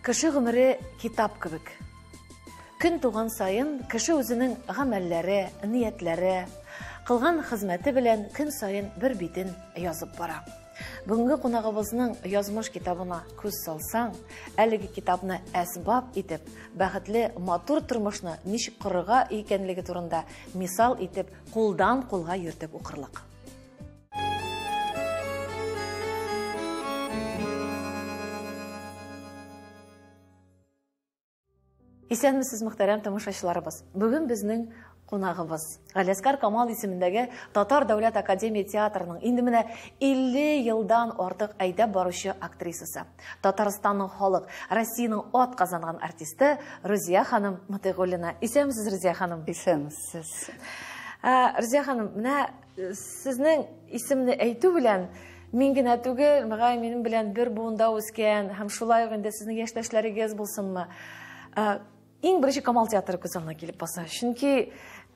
Кеше гомере китап кебек. Көн туган сайын кеше үзенең гамәлләре, ниятләре, кылган хезмәте белән көн сайын бер битен язып бара. Бүгенге кунагыбызның язмыш китабына күз салсаң, әлеге китапны әсбаб итеп, бәхетле матур тормышны ничек корырга икәнлеге турында мисал итеп, кулдан кулга йөртеп укырлык. Исәнмесез, мөхтәрәм тамашачыларыбыз. Бүген безнең кунагыбыз Галиаскар Камал исемендәге Татар дәүләт академия театрының инде менә 50 елдан артык әйдәп баручы актрисасы. Татарстанның халык, Россиянең ат казанган артисты Рузия ханым Матыйгуллина. Исәнмесез, Рузия ханым? Исәнмесез. Рузия ханым, менә сезнең исемне әйтү белән мин генә түгел, минем белән бер буында үскән һәм шулай ук инде сезнең яшьтәшләрегез булсынмы? Иң беренче Камал театры күземне килеп баса. Чөнки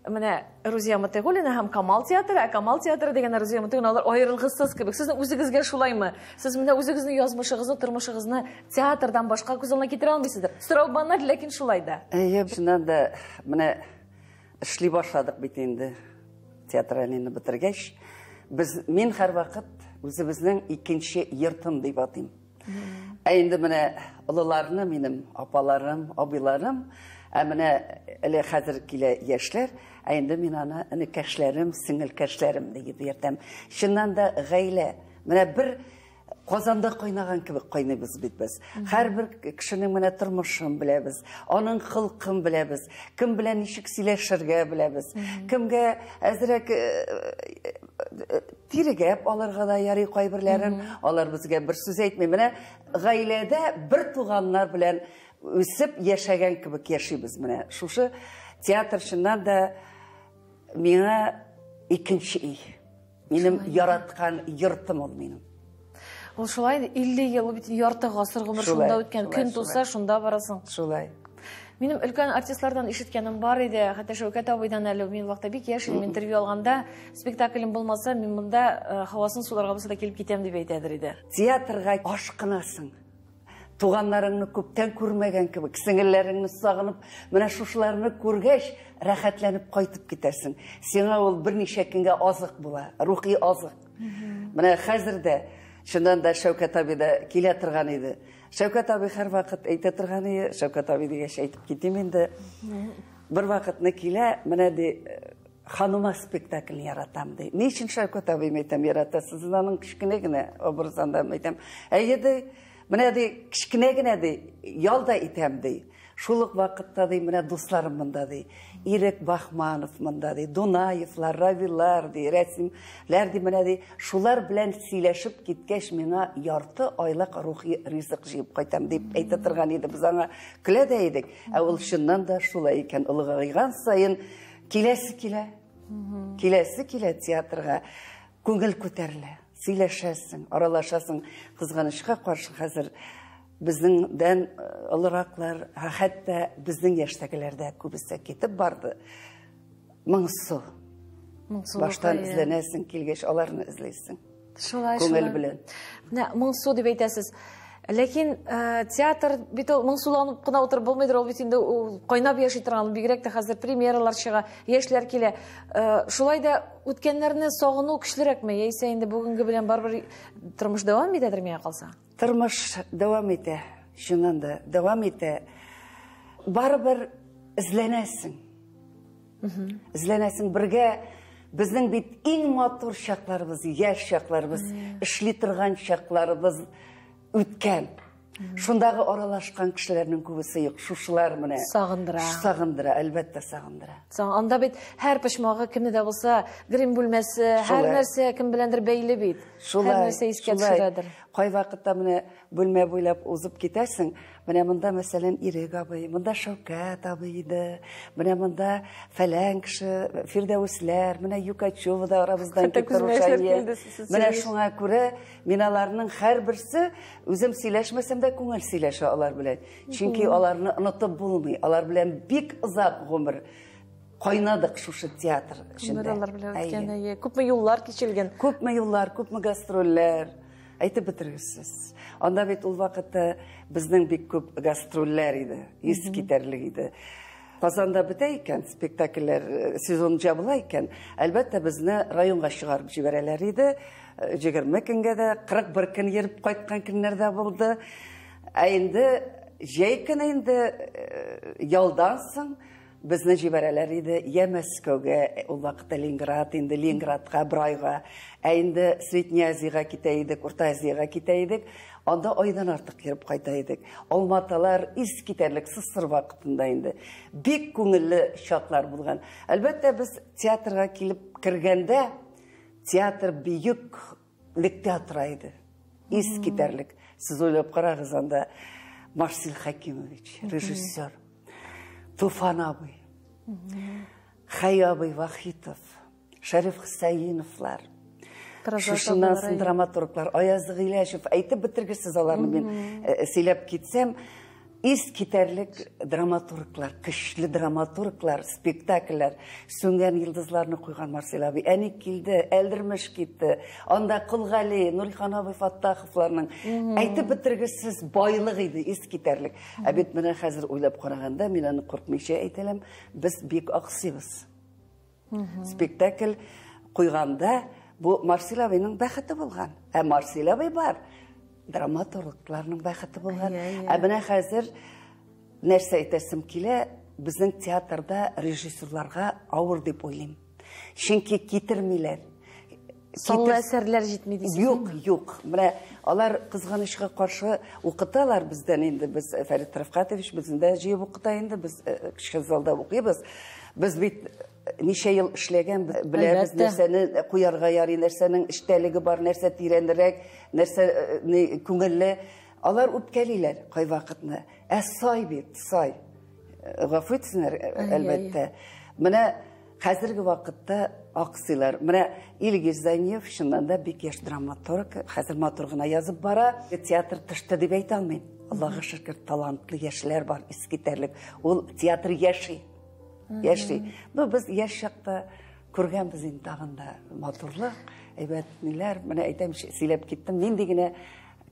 менә Рузия Матыйгуллина һәм Камал театры, Камал театры дигән Рузия Матыйгуллина алар аерылгысыз кебек. Сезнең үзегезгә шулаймы? Сез менә үзегезнең язмышыгызны, тормышыгызны театрдан башка күземне китерә алмыйсыздыр. Сорау баннар, ләкин шулай да. Шуннан да менә эшли башладык бит инде. Театральныйны бетергәч, мин һәрвакыт үзебезнең икенче йортым дип атыйм. Инде менә олыларны минем апаларым, абыйларым, менә әле хәзер килә яшьләр, инде мин аны энекәшләрем, сеңелкәшләрем дип йөртәм. Шуннан да гаилә, менә бер Казанда кайнаган кебек кайнайбыз бит без. Һәрбер кешенең менә тормышын беләбез, аның хылкын беләбез, кем белән ничек сөйләшергә беләбез, кемгә әзрәк тирегәп алырга да ярый кайберләрен, алар безгә бер сүз әйтми. Менә гаиләдә бер туганнар белән үсеп яшәгән кебек яшибез. Менә шушы театрчыннан да миңа икенче үй. Минем яраткан йортым ул минем. Ул шулай 50 ел бит, ярты гасыр гомер шунда үткән, көн туса шунда барасың. Шулай. Минем өлкән артистлардан ишеткәнем бар иде, хәтта Шәүкәт абыйдан әле мин вакытта бик яшь идем, интервью алганда, спектаклем булмаса, мин монда һавасын суларга булса да килеп китәм дип әйтәдер иде. Театрга ашкынасың. Туганнарыңны күптән күрмәгән кебек, сеңелләреңне сагынып, менә шушыларны күргәч, рәхәтләнеп кайтып китәсең. Сиңа ул берничә көнгә азык була, рухи азык. Менә хәзер дә шуннан да Шәүкәт абый да килә торган иде. Шәүкәт абый һәрвакыт әйтә торган иде, Шәүкәт абый дигәч әйтеп китим инде. Бер вакытны килә, менә ди ханыма спектакль яратам ди. Ни өчен Шәүкәт абый әйтәм яратасыз? Аның кичкенә генә образында әйтәм. Әйе, менә ди кичкенә генә ди, ялда итәм ди. Шул ук вакытта ди менә дусларым монда ди. Ирек Бахманов монда ди, Дунаевлар, Равилар ди, Рәсимләр ди, менә ди, шулар белән сөйләшеп киткәч, миңа ярты айлык рухи ризык җыеп кайтам дип әйтә торган иде. Без аңа көлә дә идек. Ә ул шуннан да шулай икән, улыгайган саен киләсе килә театрга, күңел күтәрелә, сөйләшәсең, аралашасың. Кызганычка каршы хәзер безнеңдән олыраклар, хәтта безнең яшьтәгеләрдә күбесе китеп барды. Моңсу. Баштан эзләнәсең, килгәч аларны эзләйсең. Күңел белән. Менә моңсу дип әйтәсез. Ләкин театр бит ул моңсуланып кына утырып булмыйдыр, ул бит инде кайнап яши торган, бигрәк тә хәзер премьералар чыга, яшьләр килә. Шулай да үткәннәрне сагыну көчлерәкме? Яисә инде бүгенге белән барбер тормыш дәвам итәдер миңа калса? Тормыш дәвам итә, шуннан да дәвам итә. Барбер эзләнәсең. Эзләнәсең бергә. Безнең бит иң матур чакларыбыз, яшь чакларыбыз, эшли торган чакларыбыз үткән. Шундагы аралашкан кешеләрнең күбесе юк. Шушылар менә сагындыра, әлбәттә сагындыра. Анда бит һәр почмагы кемне дә булса, грим бүлмәсе, һәр нәрсә кем беләндер бәйле бит. Һәр нәрсә искә төшерәдер. Кай вакытта менә бүлмә буйлап узып китәсең, менә монда мәсәлән Ирек абый, монда Шәүкәт абый иде, менә монда фәлән кеше, Фирдәүсләр, менә Юкачева да арабыздан китеп торучая. Менә шуңа күрә мин аларның һәрберсе үзем сөйләшмәсәм дә күңел сөйләшә алар белән. Чөнки аларны унытып булмый. Алар белән бик озак гомер кайнадык шушы театр эчендә. Алар белән үткән, күпме юллар кичелгән. Күпме юллар, күпме гастрольләр. Әйтеп бетергесез. Анда бит ул вакытта безнең бик күп гастрольләр иде, искитәрлек иде. Казанда бетә икән, спектакльләр сезон жабыла икән, әлбәттә безне районга чыгарып җибәрәләр иде. 20 көнгә дә, 41 көн йөреп кайткан көннәр дә булды. Ә инде җәй көне инде ялдан соң безне җибәрәләр иде я Мәскәүгә, ул вакытта Ленинград, инде Ленинградка бер айга, ә инде Средняя Азиягә китә идек, Урта Азиягә китә идек. Анда айдан артык йөреп кайта идек. Алматалар искитәрлек сысыр вакытында инде. Бик күңелле чаклар булган. Әлбәттә без театрга килеп кергәндә, театр бөек театр иде. Искитәрлек. Сез уйлап карагыз, анда Марсель Хакимович, режиссер, Туфан абый, Хай абый Вахитов, Шәриф Хусаиновлар, шушыннан драматурглар, Аяз Гыйләшев, әйтеп бетергесез аларны мен сөйләп китсәм, искитәрлек драматурглар, көчле драматурглар, спектакльләр, Сүнгән йолдызларны куйган Марсель абый, әни килде, Әлдермеш китте, анда Кулгали, Нурихан абый Фаттаховларның әйтеп бетергесез байлык иде, искитәрлек. Ә бит менә хәзер уйлап караганда, мин аны куркмыйча әйтәләм, без бик аксыйбыз. Спектакль куйганда бу Марсель абыйның бәхете булган. Ә Марсель абый бар. Драматургларның бәхете булган. Ә менә хәзер нәрсә әйтәсем килә, безнең театрда режиссерларга авыр дип уйлыйм. Чөнки китермиләр. Саллы әсәрләр җитми дисез. Юк. Менә алар кызганычка каршы укыталар бездән инде. Без Фәрит Рафкатович бездә җыеп укыта инде. Без кичке залда укыйбыз. Без бит ничә ел эшләгән, беләбез нәрсәне куярга ярый, нәрсәнең эчтәлеге бар, нәрсә тирәнрәк, нәрсә күңелле. Алар үпкәлиләр кай вакытны. Ә сай бит, сай. Гафу итсеннәр, әлбәттә. Менә хәзерге вакытта аксыйлар. Менә Илгиз Зайнев чыннан да бик яшь драматург, хәзер матур гына язып бара. Театр тышты дип әйтә алмыйм. Аллаһка шөкер, талантлы яшьләр бар, искитәрлек. Ул театр яши. Ну, без яшь чакта күргәнбез инде тагында матурлык, әйбәтләр. Менә әйтәм, сөйләп киттем, нинди генә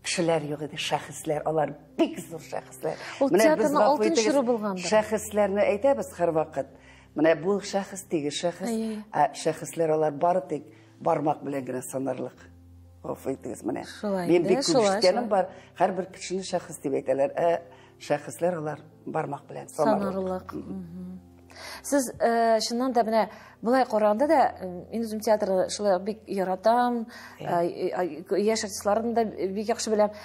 кешеләр юк иде, шәхесләр, алар бик зур шәхесләр. Ул театрның алтын чоры булгандыр. Шәхесләрне әйтәбез һәр вакыт. Менә бу шәхес, теге шәхес, шәхесләр алар бары тик бармак белән генә санарлык. Гафу итегез, менә. Мин бик күп ишеткәнем бар, һәрбер кешене шәхес дип әйтәләр. Шәхесләр алар бармак белән санарлык. Сез шуннан да менә булай караганда да мин үзем театрны шулай бик яратам, яшь артистларны да бик яхшы беләм.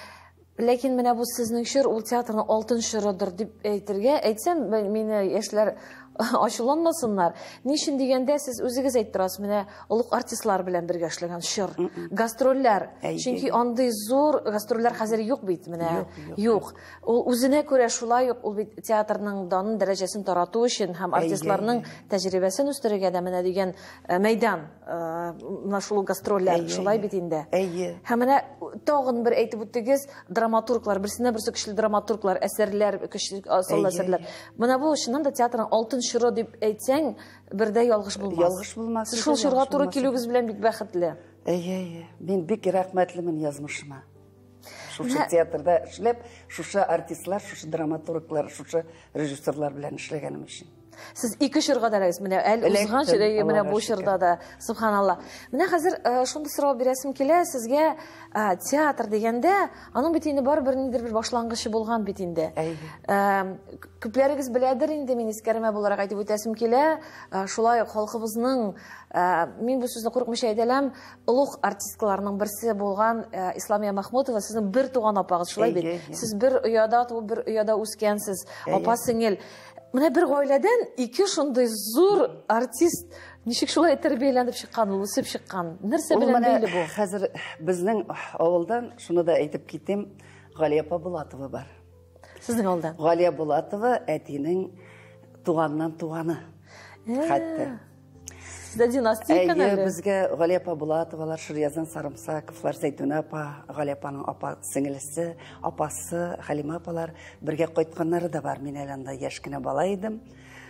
Ләкин менә бу сезнең чор ул театрның алтын чорыдыр дип әйтергә, әйтсәм, мине яшьләр ачуланмасыннар. Ни өчен дигәндә, сез үзегез әйттегез, менә олуг артистлар белән бергә эшләгән чор, гастрольләр. Чөнки андый зур гастрольләр хәзер юк бит, менә юк. Ул үзенә күрә шулай ук, ул бит театрның данын, дәрәҗәсен тарату өчен һәм артистларның тәҗрибәсен үстерергә дә менә дигән мәйдан, менә шул гастрольләр шулай бит инде. Һәм менә тагын бер әйтеп үтегез, драматурглар, берсенә берсе көчле драматурглар, әсәрләр, көчле асыл әсәрләр. Менә бу чыннан да театрның алтын чоры дип әйтсәң, бердә ялгыш булмас. Ялгыш булмас. Шул чорга туры килүгез белән бик бәхетле. Мин бик рәхмәтлемен язмышыма. Шушы театрда эшләп, шушы артистлар, шушы драматурглар, шушы режиссерлар белән эшләгәнем өчен. Сез ике чорга да рәис, менә узган чорга, менә бу чорда да, субханалла. Менә хәзер шундый сорау бирәсем килә, сезгә театр дигәндә, аның бит инде бар бернидер бер башлангычы булган бит инде. Күпләрегез беләдер инде, мин искәрмә буларак әйтеп үтәсем килә, шулай ук халкыбызның, мин бу сүзне курыкмыйча әйтәләм, улуг артисткаларның берсе булган Исламия Махмутова, сезнең бер туган апагыз, шулай бит. Сез бер ояда туып, бер ояда үскәнсез, апа-сеңел. Менә бер гаиләдән ике шундый зур артист ничек шулай тәрбияләнеп чыккан, үсеп чыккан? Нәрсә белән бәйле бу? Хәзер безнең авылдан шуны да әйтеп китим, Галия Булатова бар. Сезнең авылдан? Галия Булатова әтинең туганнан туганы. Хәтта. Сездә династия икән әле. Безгә Галия Булатовалар, Ширязан Сарымсаковлар, Зәйтүнә апа, Галия апаның сеңелесе, апасы, Халима апалар бергә кайтканнары да бар. Мин әле анда яшь кенә бала идем.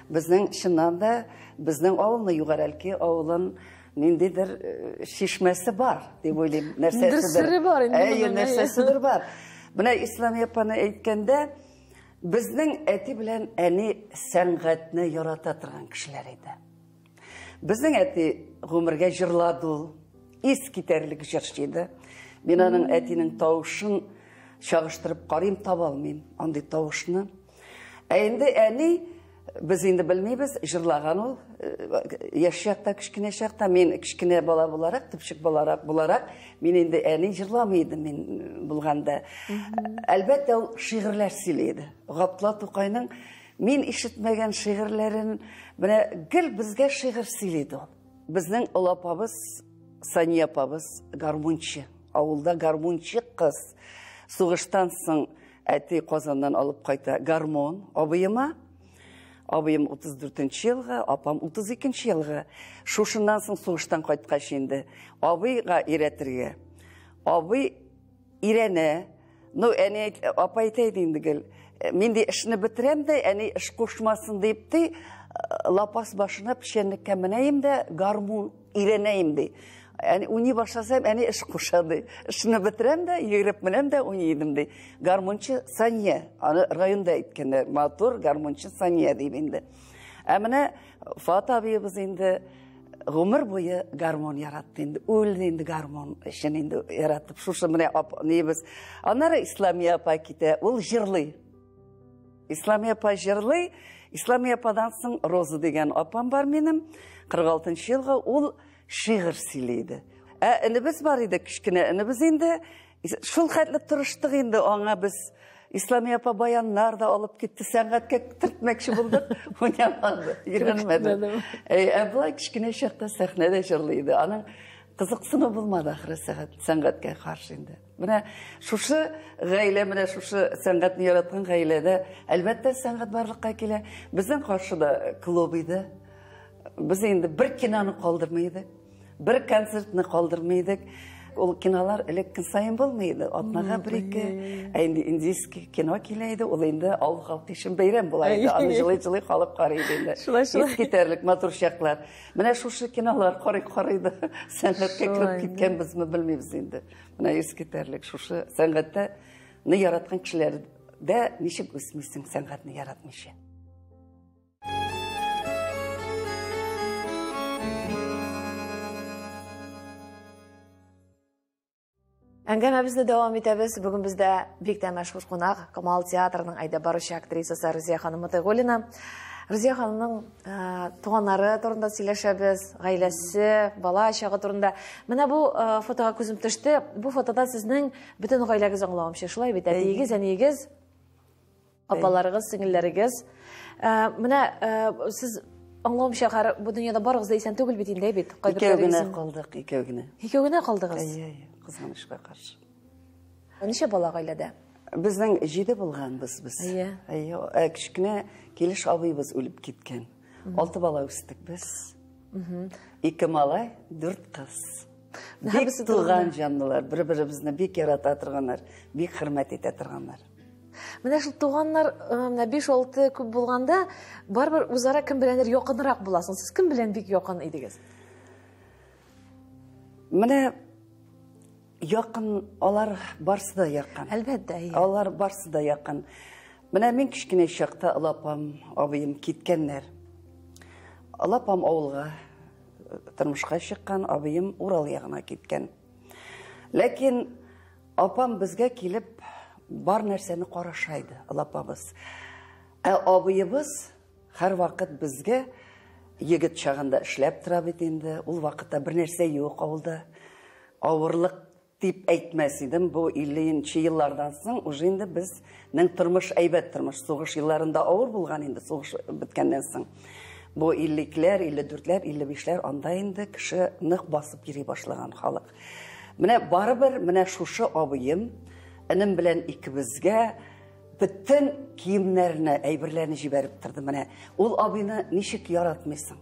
Безнең чыннан да безнең авылны югарылки авылын ниндидер шишмәсе бар, дип уйлыйм. Ниндидер сыры бар инде моның. Нәрсәседер бар. Менә Ислам апаны әйткәндә, безнең әти белән әни сәнгатьне ярата торган кешеләр иде. Безнең әти гомергә җырлады ул, искитәрлек җырчы иде. Мин аның әтинең тавышын чагыштырып карыйм, таба алмыйм андый тавышны. Инде әни, без инде белмибез, җырлаган ул, яшь чакта, кичкенә чакта, мин кичкенә бала буларак, төпчек буларак, мин инде әни җырламый идем мин булганда. Әлбәттә, ул шигырьләр сөйләде. Габдулла Тукайның мин ишетмәгән шигырьләрен, менә гел безгә шигырь сөйләде ул. Безнең олы апабыз, Сания апабыз гармунчы. Авылда гармунчы кыз. Сугыштан соң әти Казаннан алып кайта гармон абыема. Абыем 34-нче елга, апам 32-нче елга. Шушыннан соң сугыштан кайткач инде абыйга өйрәтергә. Абый ирәнә. Ну, әни апа әйтәйди инде гел. Мин ди эшне бетерәм дә, әни эш кушмасын дип ди, лапас башына печәнлеккә менәем дә гармун ирәнәем ди. Yani uни başlasam, yani iş kuşadı. İşini bitirem de, yürüp menem de uniydim de. Garmonçı Saniye, rayonda etkenler, matur garmonçı Saniye deyip indi. Emine Fatih abiyimiz indi, ömür boyu garmon yarattı indi. Öldü indi garmon işini indi yaratıp. Şuşu mene neyimiz. Onlara İslamiye apa kite, ol jırlı. İslamiye apa jırlı. İslamiye apadan soň Rozu degen apam var benim. 46-nчы yılga ol şiir söyleydi. Inimiz var idi, kişkine inimiz indi. Şul hatlı turuştuk indi ona biz. İslamiye apa bayanlar da alıp gitti. Sənğətke tırtmekşi bulduk. Oynamadı, girilmedi. Abla kişkine şakta sahnede jırlıydı. Onun kızıksını bulmadı ahırı sənğətke karşı indi. Mine şuşu gayle, mine şuşu sənğətini yaratqan gaylede elbette sənğət barlıqqa kele. Bizden karşıda klubuydu. Biz indi bir kinanı kaldırmaydık. Bir konsertini kaldırmaydık. O kinolar elekkin sayın bulmaydı. Atnağa bir-iki indiyski kino keleydi. O indi al-halk için beyram bulaydı. Anı жылы-жылы halk qarıydı indi. Eskiterlik, matur şaklar. Mine şuşu kinolar qarıydı. Sənğətke kirip gitken biz mi bilmeyiz indi. Mine eskiterlik, şuşu sənğətte ne yaratkan kişiler de nişik üsmüşsün sənğətini yaratmışı. Әңгәмә безне дәвам итәбез. Бүген бездә бик тә мәшһүр кунак, Камал театрының айда баручы актрисасы Рузия ханым Мутайгуллина. Рузия ханымның туганнары турында сөйләшәбез, гаиләсе, бала чагы турында. Менә бу фотога күзем төште. Бу фотода сезнең бөтен гаиләгез аңлавымча шулай бит, әтиегез, әниегез, апаларыгыз, сеңелләрегез. Менә сез аңлавымча бу дөньяда барыгыз да исән түгел бит инде бит. Икәүгенә калдык, икәүгенә. Икәүгенә калдыгыз. Kızганышка karşı. Ничә бала гаиләдә? Безнең 7 булганбыз без. Кичкенә Килеш абыйбыз үлеп киткән. 6 бала үстек без. 2 малай, 4 кыз. Бик туган җанлылар, бер-беребезне бик ярата торганнар, бик хөрмәт итә торганнар. Менә шул туганнар 5-6 күп булганда, барбер үзара кем беләндер якынрак буласың. Сез кем белән бик якын идегез? Менә yakın, onlar barsı da yakın. Elbette. Onlar barsı da yakın. Менә мин кичкенә чакта алапам, абыем киткәннәр. Алапам авылга тормышка чыккан, абыем Урал ягына киткән. Ләкин апам безгә килеп бар нәрсәне карашайды, алапабыз. Абыебыз һәр вакыт безгә егет чагында эшләп тора бит инде. Ул вакытта бер нәрсә юк авылда. Авырлык дип әйтмәс идем, бу 50-нче еллардан соң уже инде безнең тормыш әйбәт тормыш. Сугыш елларында авыр булган инде, сугыш биткәннән соң. Бу 52-ләр, 54-ләр, 55-ләр анда инде кеше нык басып йөри башлаган халык. Менә барыбер менә шушы абыем инем белән икебезгә bütün kiyimlerini, әйберләрне җибәреп торды. Менә ул абыйны ничек яратмыйсың?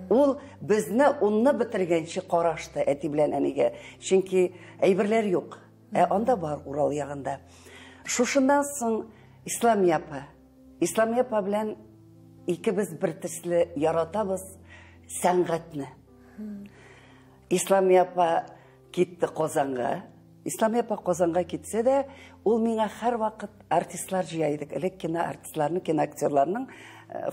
Ул безне унны бетергәнче карашты әти белән әнигә. Чөнки әйберләр юк. Анда бар Урал ягында. Шушыннан соң Исламия апа белән икебез бер төсле яратабыз сәнгатьне. Исламия апа кетті Қозанға. Исламия апа Қозанға кетсе де, ол миңа һәр вақыт артистлар жияйдық. Элек кино артистларының, кино актерларының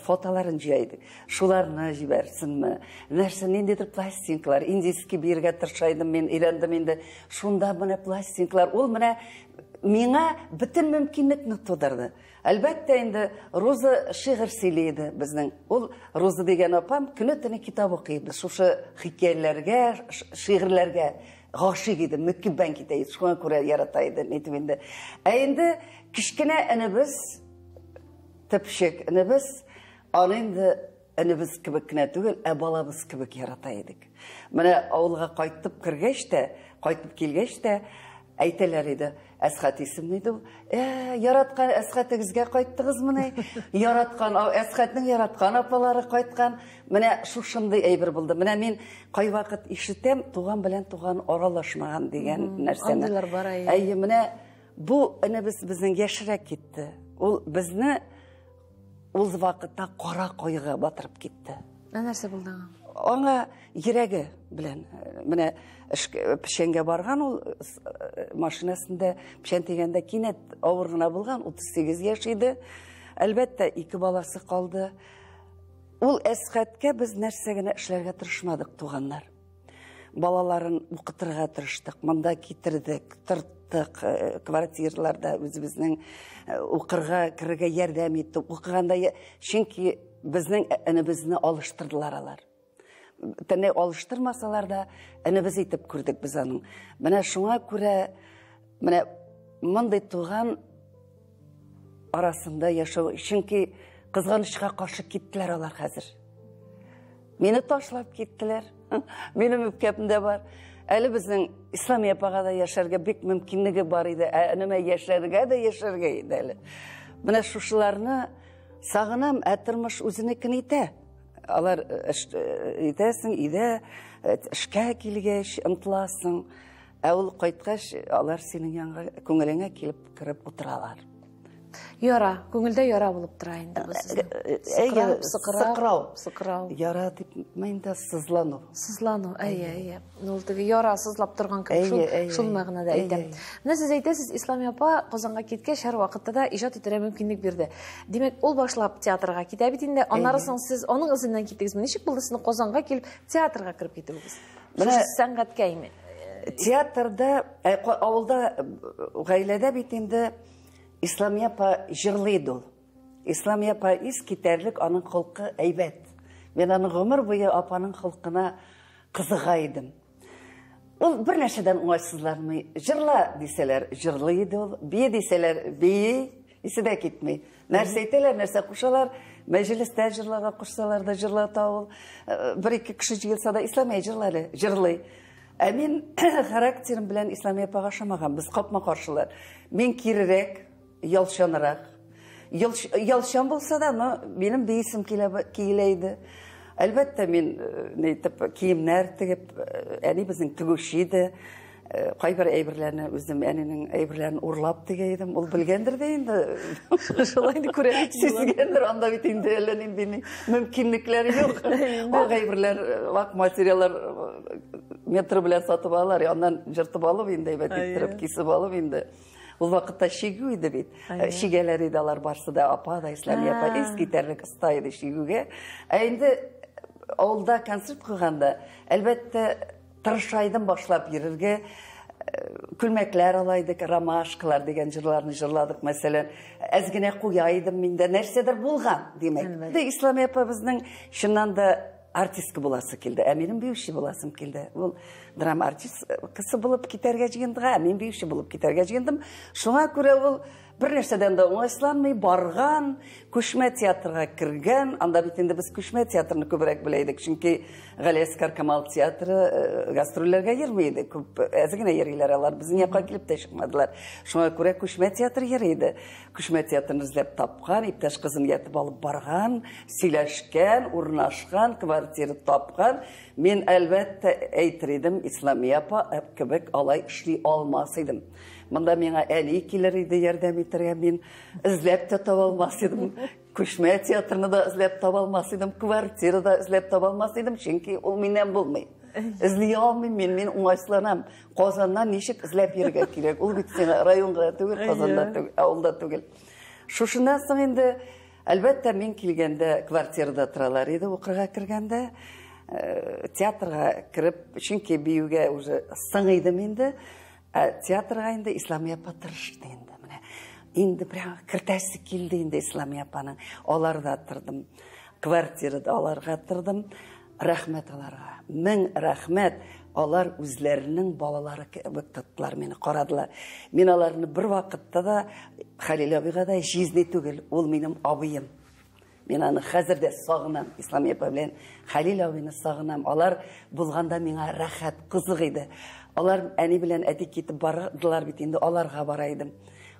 фотоларын жияйдық. Шуларына жіберсінмі? Нәрсе нендедір пластинкалар, индийский берге тыршайдым мен, үйрендім енді. Шунда міне пластинкалар. Ол міне миңа бүтін мүмкінлікні тудырды. Әлбәттә енді Роза шиғыр сөйлейді біздің. Ол Роза деген апам күні-түні китап оқиды. Шушы хикәяләргә, шиғырләргә ғашиқ еді, мүккібән кетейді. Шуңа күрә яратайды. Енді кішкене інібіз, тіпшек інібіз, аны енді інібіз кібік кіне түгіл, балабыз кібік яратайдық. Міне ауылға қайтып кіргешті, қайтып келгешті, әйтелер еді, Әсхат есімнейді. Яратқан Әсхатыңызға қайттығыз мұны? Әсхатның яратқан апалары қайтқан. Міне шушынды әйбір болды. Міне мен қай вақыт ишітем, туған білен туған оралашмаған деген нәрсені. Андылар бар әйі. Әйі, міне бұл інібіз біздің ешірек кетті. Ол бізні ол вақытта қора қойға батырып кетті. Нәрсе болды? Аңа ерегі білен, міне пішенге барған, ол машинасында пішен тегенде кенет ауырғына болған, 38 яшыйды. Әлбәтті, 2 баласы қалды. Ол Әсхатқа біз нәрсегіне ішлерге тұрышмадық туғандар. Балаларын оқытырға тұрыштық, мында кетірдік, тұрттық, квартирларда өзіміздің оқырға, кірге ярдәм еттік. Оқығанда, шынки біздің інібізні алыштырдылар алар. Тәне алыштырмасалар да, інібіз етіп көрдік біз аның. Міне шуңа күрә, міне мұндай туған арасында яшау, шынки қызғанышқа қаршы кеттілер алар қазір. Мені ташлап кеттілер, менің өпкепімде бар. Әлі біздің Исламия апаға да яшарға бек мүмкінлігі бар еді, әніме яшарға да яшарға еді әлі. Міне шушыларны сағынам, әтірміш өзінікін ете. Алар етесің, иде, ішке келгеш, ұмтыласың. Әуіл қайтқаш, алар сенің яңға көңіліңе келіп кіріп отыралар. Яра, көңілде яра болып тұрайынды бұл сіздің. Сықырау. Яра деп мәйінде сызлану. Сызлану, әйе. Яра сызлап тұрған кім шул мағынада әйтем. Мына сіз әйтесіз, Исламия апа Қозанға кеткеш әр вақытта да ижад етері мүмкіндік берді. Демек, ол башлап театрға кете бетінде, онарысын сіз оның ізінен кеттіңіз. Нешік болды сіздің Қозанға келіп театрға кіріп кетуіңіз? Сәнғатқа еме? Театрда, ауылда, ғайлада бетінде Исламия апа жырлайды ол. Исламия апа ис кетерлік, аның қылқы әйбәт. Мен аның ғұмыр бойы апаның қылқына қызығайдым. Ол бір нәрседен оңайсызлармай. Жырла деселер, жырлайды ол. Бей деселер, бей, есі де кетмей. Нәрсе етелер, нәрсе құшалар. Мәжілісті жырлаға құшсалар да жырлата ол. Бір-екі кіші жиылса да Исламия жырлары, жырлай. Мен характерім білән Исламия апаға шамаған. Біз қапма қаршылар. Мен керірек, ялшанырақ. Ялшан болса да, менің бейсім кейлейді. Әлбәтті мен киімнер тігіп, әне біздің түгішейді. Қайбір әйбірлеріні, өзім әненің әйбірлерін ұрлап тігейдім. Ол білгендір дейінді. Шолайды көрәлік. Сезгендір, анда бітейінде әлінің бені мүмкінліктері жоқ. Ол әйбірлер, вақ материалар метр білер сатып алар. Ондан жыртып алып енді, әйбәт кесіп алып енді. Ол вақытта шегу еді бет. Шегелер еді алар барсы да апа да Исламия апа ескетерлік ұстайды шегуге. Әйінді ауылда концерт қойғанда, әлбәтті тырышайдың башлап ерірге күлмәклер алайдық, ромашкалар деген жырларыны жырладық. Мәселен, әзгіне қойайдым менде нәрседір болған демек. Исламия апа біздің шыннан да артисткі боласы келді. Әменің бейуші боласым келді. Ол драма артист кісі болып кетерге жегендіға, әмен бейуші болып кетерге жегендім. Шуңа көре ол бір нәрседен де оңайсыланмай барған, көшме театрға кірген. Анда бетінде біз көшме театрыны көбірек білейдік. Чүнки Ғалиаскар Камал театры гастроллерге ермейді. Көп әзігіне ерейлер алар. Біздің яққа келіп те шықмадылар. Шуңа көре көшме театры ерейді. Көшме театрын іздеп тапқан, иптәш қызын етіп алып барған, сөйләшкен, урнашқан, квартира тапқан. Мен әлбәтті әйтір едім, Исламия апа кебек алай ішли алмас едім. Мында меңа әлі келер еді ярдәм етерге, мен ізләп те таба алмас едім. Көшме театрыны да ізләп таба алмас едім, квартира да ізләп таба алмас едім, чөнки ол менен болмай. Эзли алмыйм мен уңайсызланам. Казаннан ничек эзләп йөрергә кирәк? Ул бит сиңа районга түгел, Казанда түгел, авылда түгел. Шушыннан соң инде, әлбәттә, мин килгәндә квартирада торалар иде, укырга кергәндә, театрга кирип, чөнки биюгә уже сыңыйдым инде. Театрга инде Исламия апа тырышты инде. Менә инде прямо кертәсе килде инде Исламия апаның. Аларда тордым. Квартирада аларга тордым. Рәхмәт аларга. Мең рәхмәт. Алар үзләренең балалары кебек тоттылар, мине карадылар. Мин аларны бер вакытта да Хәлил абыйга да җизни түгел, ул минем абыем. Мин аны хәзер дә сагынам, Исламия апа белән Хәлил абыйны сагынам. Алар булганда миңа рәхәт, кызык иде. Алар әни белән әти китеп бардылар бит инде, аларга бара идем.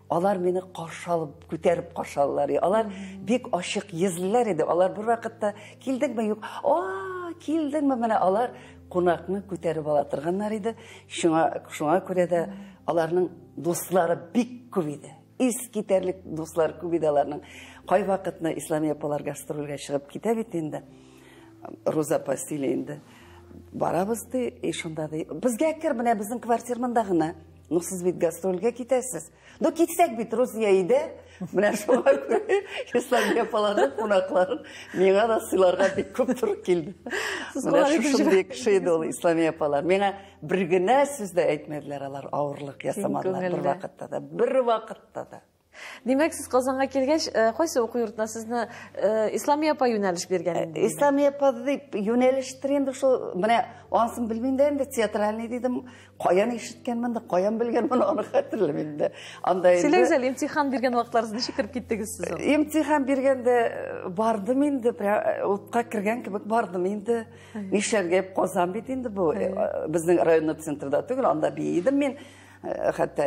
Алар мине каршы алып, күтәреп каршы алдылар. Алар бик ачык йөзлеләр иде. Алар бер вакытта килдеңме, юк? Килдеңме? Менә алар кунакны күтәреп ала торганнар иде. Шуңа күрә дә аларның дуслары бик күп иде. Искитәрлек дуслар күп иде аларның. Кай вакытны Исламия апалар гастрольгә чыгып китә бит инде. Роза Пастиле инде. Барабыз ди, шунда ди. Безгә кер, менә безнең квартирмында гына. Ну, сез бит гастрольгә китәсез. Ну, китсәк бит Русия иде. Менә шуңа күрә Исламия апаларның кунакларын миңа да сыйларга бик күп туры килде. Менә шундый кеше иде ул Исламия апалар. Миңа бер генә сүз дә әйтмәделәр, алар авырлык ясамадылар бер вакытта да. Бер вакытта да. Демәк, сез Казанга килгәч, кайсы уку йортына сезне Исламия апа юнәлеш биргән инде? Исламия апа дип юнәлештер инде шул, менә ансын белмим дә инде, театральный дидем, каян ишеткәнмен дә, каян белгәнмен, аны хәтерләмим дә. Анда инде Силәгез әле имтихан биргән вакытларыз ничек кирип киттегез сез? Имтихан биргәндә бардым инде, утка кергән кебек бардым инде. Нишләргә Казан бит инде бу, безнең районный центрда түгел, анда биидем мин. Хәтта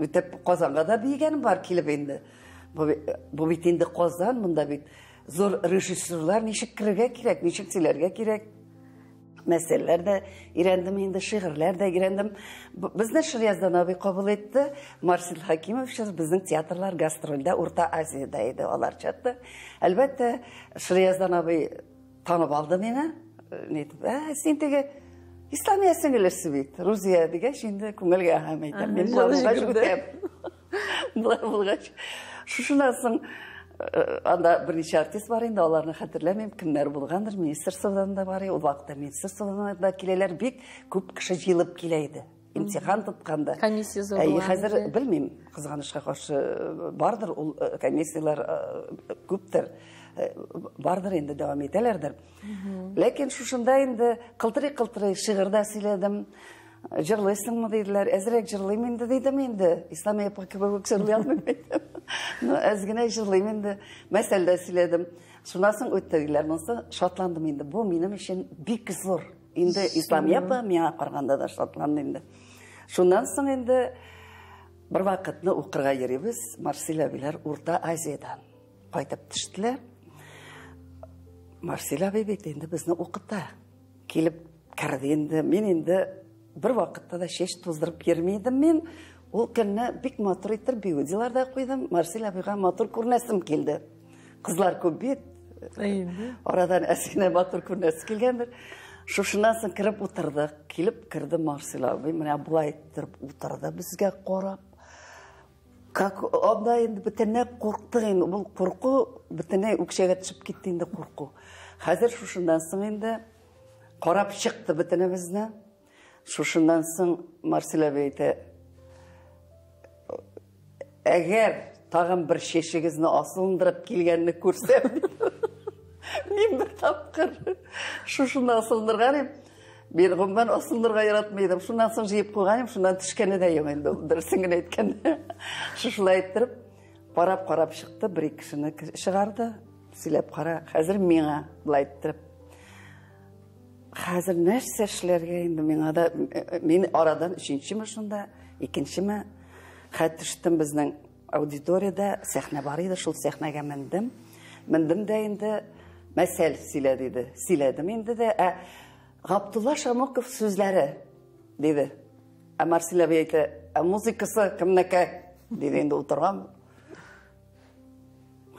үтеп Казанга да бигәнем бар килеп инде. Бу бит инде Казан, монда бит зур режиссерлар ничек кирергә кирәк, ничек сөйләргә кирәк. Мәсьәләләр дә өйрәндем инде, шигырьләр дә өйрәндем. Безне Ширияздан абый кабул итте. Марсел Хакимов безнең театрлар гастрольдә Урта Азиядә иде, алар чыкты. Әлбәттә, Ширияздан абый танып алды мине. Син теге Исламия сеңгелесе бит. Рузия дигәч инде күңелгә әһәм әйтәм. Мин булгач үтәм. Булгач. Шушыннан соң анда берничә артист бар инде, аларны хәтерләмим, кемнәр булгандыр. Министр сыйфатында бар, ул вакытта министр сыйфатында киләләр, бик күп кеше җыелып килә иде. Имтихан тотканда. Комиссия зур. Хәзер белмим, кызганычка каршы бардыр ул комиссиялар күптер. Бардыр инде, дәвам итәләрдер. Ләкин шушында инде кылтырый шигырьдә сөйләдем. Җырлыйсыңмы диләр, әзрәк җырлыйм инде дидем инде. Исламия апа кебек җырлый алмыйм дидем. Ну, әз генә җырлыйм инде. Мәсьәләдә сөйләдем. Шуннан соң үттеләр, монсы шатландым инде. Бу минем өчен бик зур. Инде Исламия апа миңа караганда да шатланды инде. Шуннан соң инде бер вакытны укырга йөрибез. Марсель абыйлар Урта Азиядан кайтып төштеләр. Марсель абый бит инде безне укыта. Килеп керде инде. Мин инде бер вакытта да чәч туздырып йөрмидем мин. Ул көнне бик матур итеп биюдилар да куйдым. Марсель абыйга матур күрнәсем килде. Кызлар күп бит. Арадан әсенә матур күрнәсе килгәндер. Шушыннан соң кирип утырдык. Килеп керде Марсель абый. Менә булай итеп утырды безгә карап. Как анда инде бөтенләй куркты инде. Бу курку бөтенләй үкчәгә төшеп китте инде курку. Хәзер шушындан соң инде карап чыкты бөтенебезне. Шушындан соң Марсель абый әйтә: "Әгәр тагын бер чәчегезне асылындырып килгәнне күрсәм." Мин бер тапкыр шушыннан асылдырган. Мин гомумән асылдырга яратмыйдым. Шуннан соң җыеп куйганым, шуннан төшкәне дә юк инде. Дөресен генә әйткәндә. Шушылай итеп, карап чыкты, бер кешене чыгарды. Сөйләп кара, хәзер миңа булай итеп. Хәзер нәрсә эшләргә инде миңа да, мин арадан 3нчеме шунда, 2нчеме хәт төштем безнең аудиториядә, сәхнә бар иде, шул сәхнәгә мендем. Мендем дә инде мәсәл сөйләде иде. Сөйләдем инде дә, Габдулла Шамуков сүзләре диде. Марсель абый әйтә, музыкасы кемнеке диде инде утырган.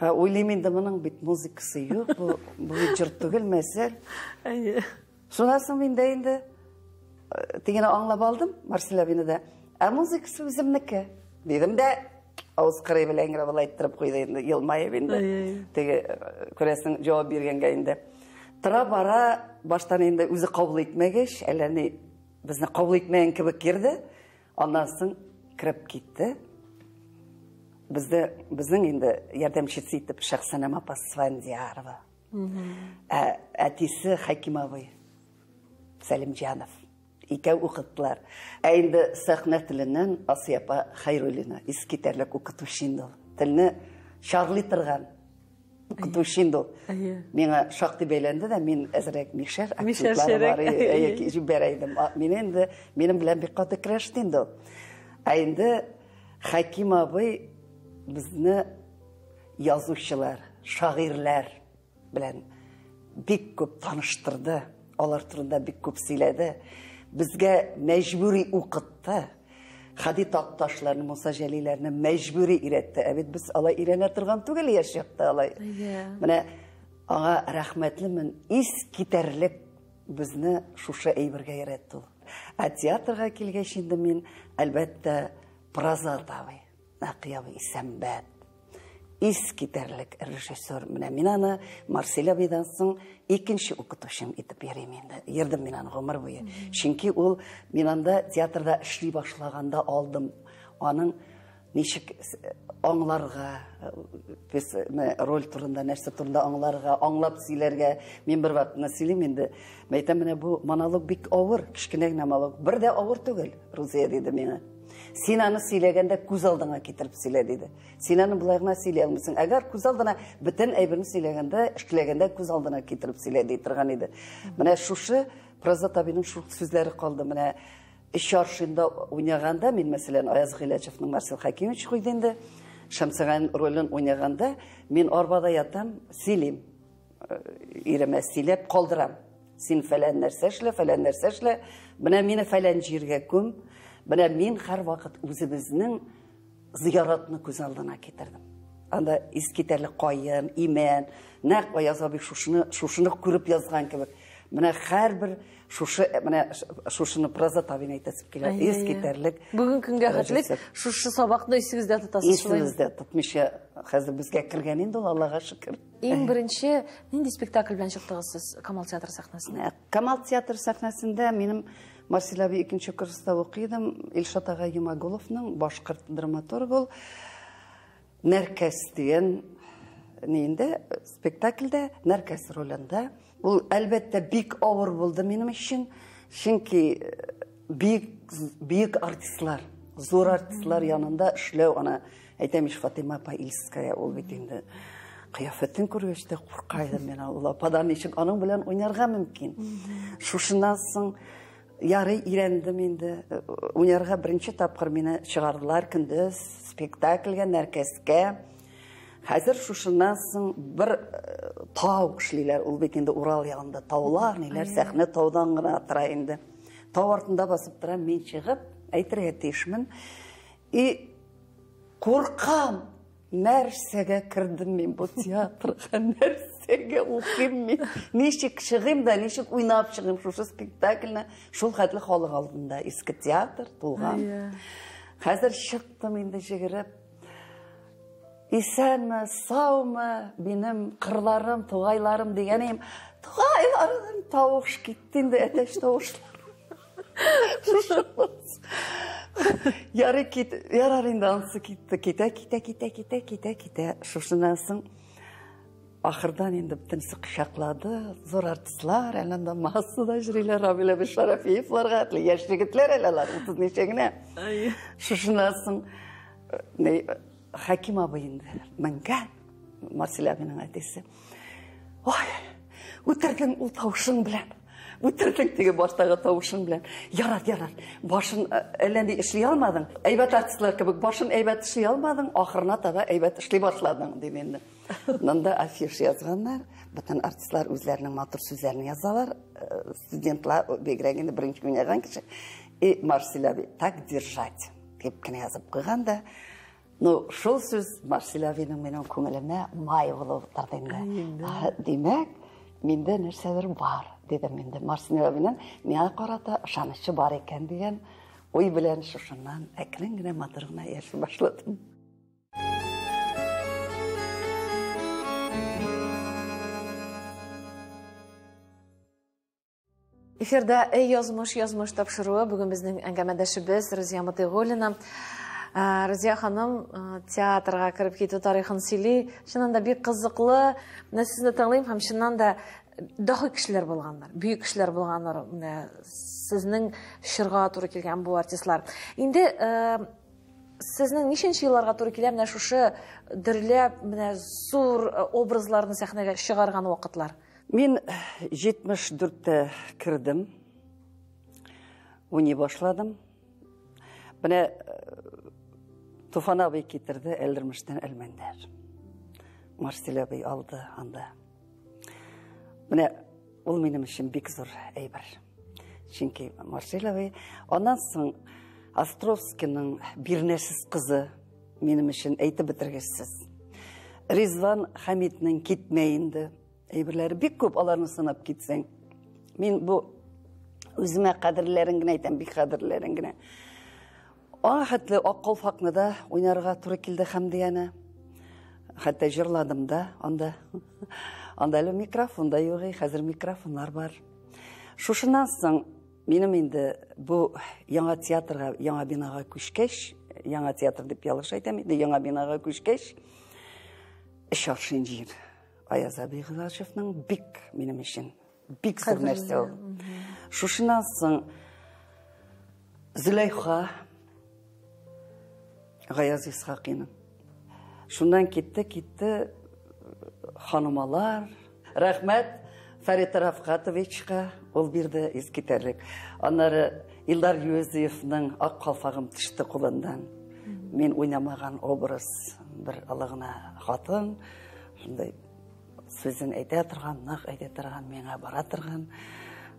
Уйлыйм инде моның бит музыкасы юк, бу җыр түгел мәсәл. Шуннан соң инде тегені аңлап алдым, Марсель абины да. Музыкасы өзімнікі. Дедім де, ауыз қырай біләңгірі бұл айттырып қойды енді, елмайып енді. Теге көресің жауап бергенге енді. Тұра бара, баштан енді өзі қабыл етмегеш, әләні бізді қабыл етмеген кебек керді. Ondan soң кіріп кетті. Біздің енді ярдәмшісі етіп Шахсанам апа Свандиярова. Әтесі Хаким абай Сәлімжанов. Икәу оқыттылар. Енді сахна тілінен Асия апа Хайруллина ескетерлік оқытушынды. Тіліні шарлы тұрған оқытушынды. Меңа шақты бейленді де, мен әзірек Мишер активлары жіберейдім. Менің білен бір қаты кірәштінді. Енді Хаким абай бізді yazушылар, шағирлер білән бик көп таныштырды, олар турында бик көп сөйледі. Бізге мәжбүри оқытты. Хади Тақташларны, Мұса Жәлилерні мәжбүри үйретті. Әбет біз алай үйрене тұрған түгел ешекті алай. Міне, аңа рахметлімін, ес кетерлік бізні шушы әйбірге үйретті. Театрға келгешінде мен әлбәтті проза табай. Нақиябы Исәмбәт, ескетерлік режиссер. Мен аны Марсель абайдан соң екінші оқытушым етіп берем енді. Ердім мен аны ғұмыр бойы. Чөнки ол мен анда театрда ішлей башлағанда алдым. Оның нешік аңларға, роль турында, нәрсе турында аңларға, аңлап сөйлерге мен бір вақытына сөйлейм енді. Мәйтем, мене бұл монолог бик ауыр, кішкенек монолог. Бір де ауыр түгел, Рузия дейді мені. Сен аны сөйлегенде көз алдыңа кетіріп сөйле дейді. Сен аны бұлайғына сөйлей алмайсың. Әгер көз алдына бүтін әйбірін сөйлегенде, ішкілегенде көз алдына кетіріп сөйле дей тұрған еді. Міне шушы проза табиның шу сөздері қалды. Міне іш аршында ойнағанда, мен мәселен Аяз Ғилачевның Марсель Хакимович қойденді, Шамсаған рөлін ойнағанда, мен арбада ятам, сөйлейм. Иреме сөйлеп қалдырам. Сен фәлән нәрсе эшле, міне мені фәлән жерге көм. Біне мен қар вақыт өзіміздің зияратыны көз алдына кетірдім. Анда ескетерлік қайын, имен, нәқ Аяз абай шушыны көріп yazған кебек. Міне қар бір шушыны проза табин айтасып келеді. Ескетерлік. Бүгін күнге қатылып, шушы сабақты есіңізде тұтасыз шылай? Есіңізде тұтмеше, қазір бізге кірген енді ол, Аллаға шүкір. Ең бірінші, ненде спектакль білән шықтығысыз Камал театр сахнасында? Камал театр сахнасында менің Марсель абай екінші курста оқидым. Илшат аға Юмагуловның башқұрт драматург ол. Нәркәс деген нейінде спектакльде, Нәркәс ролында. Ол әлбәтте бик ауыр болды менің үшін. Чөнки бик артистлар, зор артистлар янында эшләү, ана әйтәмеш Фатима апа Ильская, ол бит инде қияфетін көргәчтә куркайдым мен. Алла падан ничек аның белән уйнарга мөмкин. Шушыннан соң ярый ирендім енді. Уйнарга беренче тапкыр мине чыгардылар көндез спектакльгә, Нәркәскә. Хәзер шушыннан соң бір тау эшлиләр. Ул бит инде Урал ягында таулар, ниләр, сәхнә таудан гына тора инде. Тау артында басып тора, мен чыгып, әйтергә тиешмен. И куркам, нәрсәгә кірдім мен бұл театрға, нәрсәгә оқим мен. Ничек чыгым да, ничек уйнап чыгым шушы спектакльне, шул хәтле халык алдында. Иске театр тулган. Хәзер чыктым инде җигереп. Исәнме, саумы, минем кырларым, тугайларым дигәнем. Тугайларым тавыш китте инде, әтәш тавышлар. Ярар инде ансы китә. Шушыннан соң ахырдан инде бөтенсе кычаклады. Зор артистлар, әлендә массада җырлыйлар, Рабила Бишарафиевларга, әтле яшь егетләр әләләр, 30 ничә генә. Шушыннан соң Хаким абый инде менгән, Марсель абыйның әтисе. Ой, үтердең ул тавышың белән. Үтердең теге баштагы тавышың белән. Ярар. Башын әлләнди эшли алмадың. Әйбәт артистлар кебек башын әйбәт эшли алмадың, ахырына таба әйбәт эшли башладың дип инде. Монда афиш язганнар, бөтен артистлар үзләренең матур сүзләрен язалар. Студентлар бигрәк инде беренче уйнаган кеше. И Марсель абый так держать дип кенә язып куйганда, ну, шул сүз Марсель абыйның минем күңелемә май булып торды инде. Димәк, миндә нәрсәдер бар. dedim енді Марселя белән миңа карата ышанычы бар икән дигән ой белән шушыннан әкрен генә матур гына яши башладым. Эфирда язмыш тапшыруы бүген безнең әңгәмәдәшебез Разия Мотыйгуллина. Разия ханым театрга кирип китү тарихын сөйли. Чыннан да бик кызыклы. Менә сезне тыңлыйм һәм чыннан да даһи кешеләр булганнар, бөек кешеләр булганнар. Менә сезнең чорга туры килгән бу артистлар. Инде сезнең ничәнче елларга туры килә менә шушы дөрләп, менә зур образларны сәхнәгә чыгарган вакытлар? Мин 74-тә кирдем. Уйный башладым. Менә Туфан абый китерде Әлдермештән Әлмәндәр. Марселя абый алды анда. Менә ул минем өчен бик зур әйбер. Чөнки Марселя абый аннан соң Островскийның Бирнәсез кызы минем өчен әйтеп бетергесез. Ризван Хамитның Китмә инде. Әйберләре бик күп, аларны санап китсәң. Мин бу үземә кадерләрен генә әйтәм, бик кадерләрен генә. Аңа хәтле Ак калфакны да уйнарга туры килде Хәмдияне. Хәтта җырладым да анда. Анда әле микрофон да юк, хәзер микрофоннар бар. Шушыннан соң минем инде бу яңа театрга, яңа бинага күчкәч, яңа театр дип ялгыш әйтәм инде, яңа бинага күчкәч, эш аршын җир. Аяз Абый Гыйлашевның бик минем өчен бик зур нәрсә ул. Шушыннан соң Зөләйха Гаяз Исхакыйның. Шуннан китте ханымалар. Рәхмәт Фәрит Рафкатовичка, ул бирде искитерлек. Аннары Илдар Юзефның Ак калфагым төште кулындан. Мин уйнамаган образ бер алыгына хатын, шундай сөзін әйтә торган, нах әйтә торган, миңа бара торган.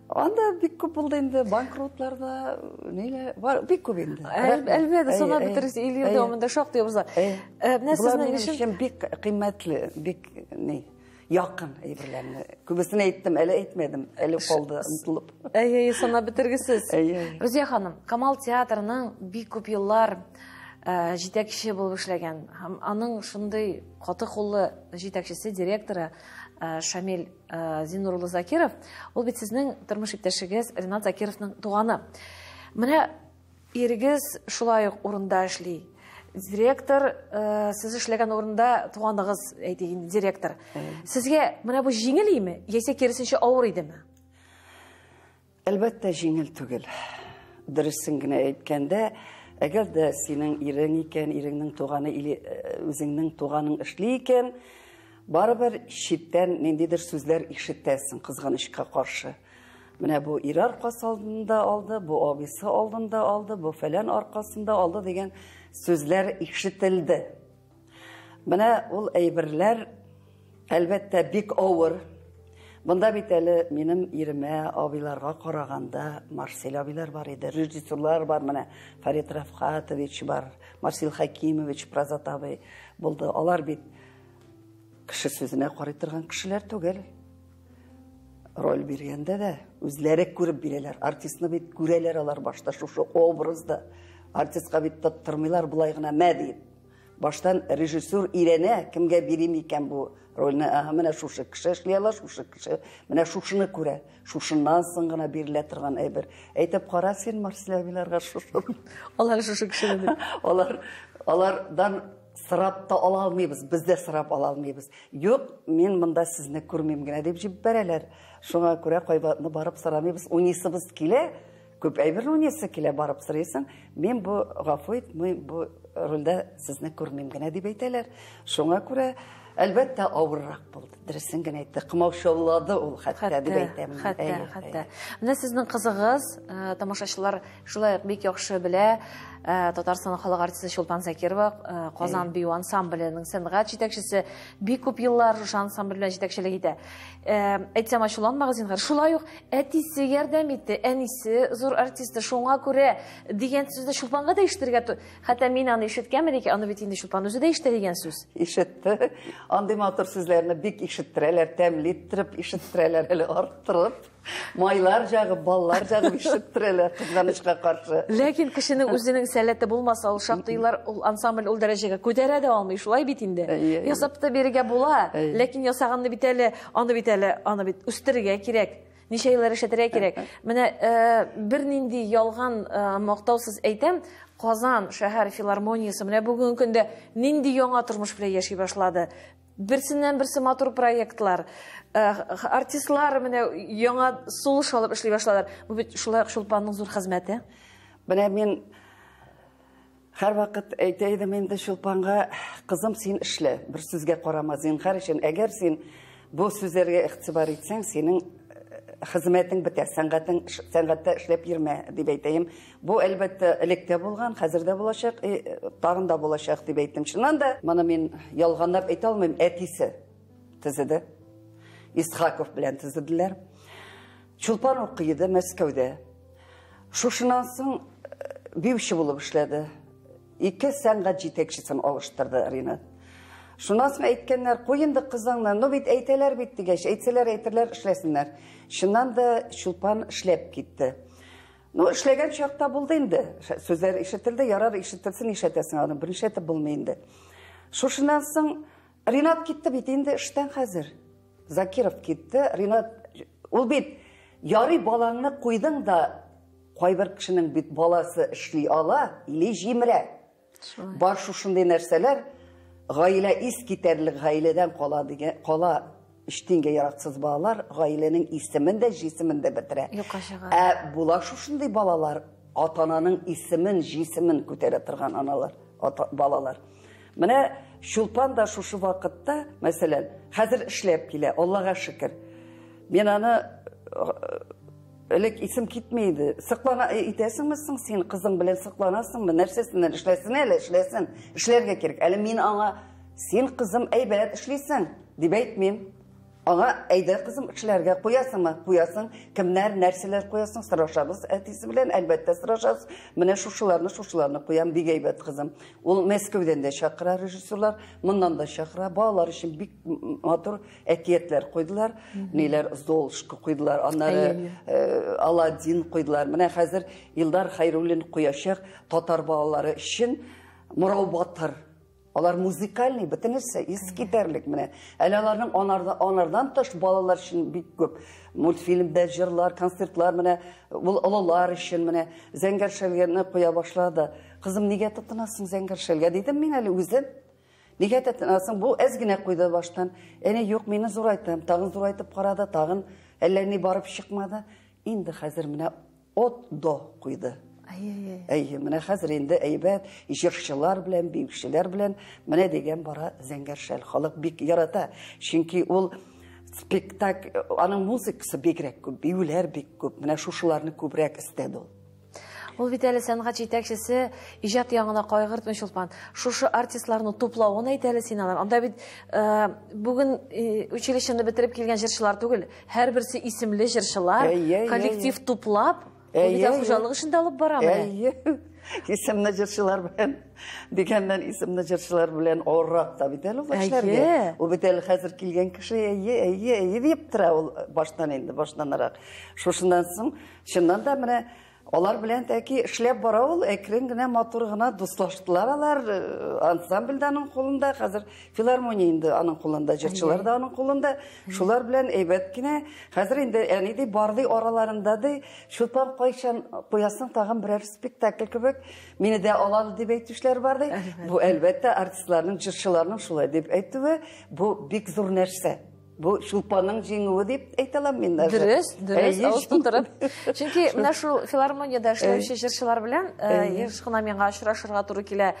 Анда бик күп булды инде, банкротларда, неле, бар, бик күп инде. Әлбәттә, сона бетерсе ил дәвамында шактый булса. Менә сезнең өчен бик кыйммәтле, бик якын әйберләрне. Күбесен әйттем, әле әйтмәдем, әле калды онытылып. Сона бетергесез. Разия ханым, Камал театрының бик күп еллар җитәкче булып эшләгән. Һәм аның шундый каты куллы җитәкчесе, директоры Шамил Зинурлы Закиров, ул бит сезнең тормыш иптәшегез Ринат Закировның туганы. Менә ирегез шулай ук урында эшли. Директор, сез эшләгән урында туганыгыз, әйтик, директор. Сезгә менә бу җиңелме, яисә киресенчә авыр идеме? Әлбәттә җиңел түгел. Дөресен генә әйткәндә, әгәр дә синең ирең икән, иреңнең туганы или үзеңнең туганың эшли икән, барыбер читтән ниндидер сүзләр ишетәсең кызганычка каршы. Менә бу ир аркасы алдында алды, бу абысы алдында алды, бу фәлән аркасында алды дигән сүзләр ишетелде. Менә ул әйберләр әлбәттә бик авыр. Бында бит әле минем иремә абыйларга караганда Марселя абыйлар бар иде, режиссерлар бар, менә Фәрит Рафкатович бар, Марсел Хакимович, Прозат абый булды. Алар бит кеше сүзенә карый торган кешеләр түгел. Роль биргәндә дә үзләре күреп бирәләр. Артистны бит күрәләр алар башта шушы образда. Артистка бит тоттырмыйлар булай гына мә дип. Баштан режиссер иренә, кемгә бирим икән бу рольне, менә шушы кеше эшли ала, шушы кеше, менә шушыны күрә. Шушыннан соң гына бирелә торган әйбер. Әйтеп кара син Марселя абыйларга шушы. Алар шушы кешене. Алардан сырап та ала алмыйбыз, без дә сырап ала алмыйбыз. Юк, мин монда сезне күрмим генә дип җибәрәләр. Шуңа күрә кайбатны барып сорамыйбыз, уйнысыбыз килә. Күп әйбер уйнысы килә барып сорыйсың. Мин бу гафу ит, мин бу рольдә сезне күрмим генә дип әйтәләр. Шуңа күрә әлбәттә авыррак булды. Дөресен генә әйтте. Кымаушаулады ул хәтта дип әйтәм. Хәтта. Менә сезнең кызыгыз, тамашачылар шулай бик яхшы белә, Татарстан халык артисты Чулпан Закирова, Казан бию ансамбленең сәнгать җитәкчесе, бик күп еллар шушы ансамбль белән җитәкчелек итә. Әйтсәм ачуланмагыз инде, шулай ук әтисе ярдәм итте, әнисе зур артисты, шуңа күрә дигән сүзне Чулпанга да ишетергә. Хәтта мин аны ишеткәнмен икән, аны бит инде Чулпан үзе дә ишетә дигән сүз. Ишетте. Андый матур сүзләрне бик ишеттерәләр, тәмле иттереп ишеттерәләр, әле арттырып. Майлар жағы, баллар жағы ишеттірелер қызғанышқа қаршы. Ләкин кешенең үзенең сәләте булмаса, ул шактыйлар, ул ансамбль ул дәрәҗәгә күтәрә дә алмый, шулай бит инде. Ясап та бирергә була, ләкин ясаганны бит әле, аны бит үстерергә кирәк. Ничә еллар эшләтергә кирәк. Менә бернинди ялган мактаусыз әйтәм, Казан шәһәр филармониясе менә бүгенге көндә нинди яңа тормыш белән яши башлады. Берсеннән берсе матур проектлар, артистлар менә яңа сулыш алып эшли башладылар. Бу бит шулай Чулпанның зур хезмәте. Менә мин һәрвакыт әйтә идем инде Чулпанга, кызым, син эшлә, бер сүзгә карама, зинһар өчен. Әгәр син бу сүзләргә игътибар итсәң, синең хезмәтең бетә, сәнгатьтә эшләп йөрмә дип әйтәм. Бу әлбәттә электә булган, хәзердә булачак, тагын да булачак дип әйтәм. Шуннан да моны мин ялганлап әйтә алмыйм, әтисе тизеде. Исхаков белән тизеделәр. Чулпан укыйды Мәскәүдә. Шушыннан соң биюче булып эшләде. 2 сәнгать җитәкчесен алыштырды Ринат. Шуннан соң әйткәннәр, куй инде кызыңны, ну бит әйтәләр бит дигәч, әйтсәләр әйтерләр, эшләсеннәр. Шуннан да Чулпан эшләп китте. Ну эшләгән чакта булды инде. Сүзләр ишетелде, ярар ишетелсен, ишетәсен аны, беренче әйтеп булмый инде. Шушыннан соң Ринат китте бит инде эштән хәзер. Закиров китте, Ринат, ул бит ярый балаңны куйдың да, кайбер кешенең бит баласы эшли ала, или җимерә. Бар шушындай нәрсәләр гаилә искитәрлек гаиләдән кала дигән, кала иштингә яраксыз балалар гаиләнең исемен дә, җисемен дә бетерә. Була шушындай балалар атананың исемен, җисемен күтәрә торган аналар, балалар. Менә Чулпан да шушы вакытта, мәсәлән, хәзер эшләп килә, Аллага шөкер. Мен аны элек исем китмейді. Сыклана итәсеңме соң син кызың белән сыкланасыңмы? Нәрсәсеннән эшләсен әле, эшләсен. Эшләргә кирәк. Әле мин аңа син кызым әйбәт эшлисең дип әйтмим. Аңа әйдә кызым эшләргә куясыңмы? Куясың. Кемнәр нәрсәләр куясың? Сорашабыз. Әтисе белән әлбәттә сорашабыз. Менә шушыларны куям, бик әйбәт кызым. Ул Мәскәүдән дә чакыра режиссерлар, моннан да чакыра. Балалар өчен бик матур әкиятләр куйдылар. Ниләр Золушка куйдылар, аннары Аладдин куйдылар. Менә хәзер Илдар Хайруллин куячак татар балалары өчен Морау Батыр. Алар музыкальный, бөтенесе, искитәрлек менә. Әле аларның анардан тыш балалар өчен бик күп мультфильмдә җырлар, концертлар менә, ул олылар өчен менә Зәңгәр шәлгәне куя башлады. Кызым, нигә тотынасың Зәңгәр шәлгә дидем мин әле үзем. Нигә тотынасың? Бу әз генә куйды баштан. Әнә юк, мине зурайтам, тагын зурайтып карады, тагын әллә ни барып чыкмады. Инде хәзер менә от до куйды. Менә хәзер инде әйбәт җырчылар белән, биючеләр белән менә дигән бара Зәңгәр шәл. Халык бик ярата. Чөнки ул спектакль, аның музыкасы бигрәк күп, биюләр бик күп. Менә шушыларны күбрәк истәде ул. Ул бит әле сәнгать җитәкчесе, иҗат яңына кайгыртмый Чулпан. Шушы артистларны туплауын әйт әле син алар. Анда бит бүген училищены бетереп килгән җырчылар түгел, һәрберсе исемле җырчылар, коллектив туплап, хуҗалык эшендә алып бара менә. Исемле җырчылар белән дигәннән исемле җырчылар белән авыррак та бит әле эшләргә. Ул бит әле хәзер килгән кеше әйе дип тора ул баштанарак. Шушыннан соң чыннан да менә алар белән тәки эшләп бара ул, әкрен генә матур гына дуслаштылар алар. Ансамбль да аның кулында, хәзер филармония инде аның кулында, җырчылар да аның кулында. Шулар белән әйбәт кенә хәзер инде әни ди барды араларында ди, Чулпан кайчан куясың тагын берәр спектакль кебек, мине дә алады дип әйтүчләр бар ди. Бу әлбәттә артистларның, җырчыларның шулай дип әйтүе, бу бик зур нәрсә. Бу Чулпанның җиңүе дип әйтә алам мин дә. Дөрес, авыз тутырып. Чөнки менә шул филармониядә эшләүче җырчылар белән еш кына миңа очрашырга туры килә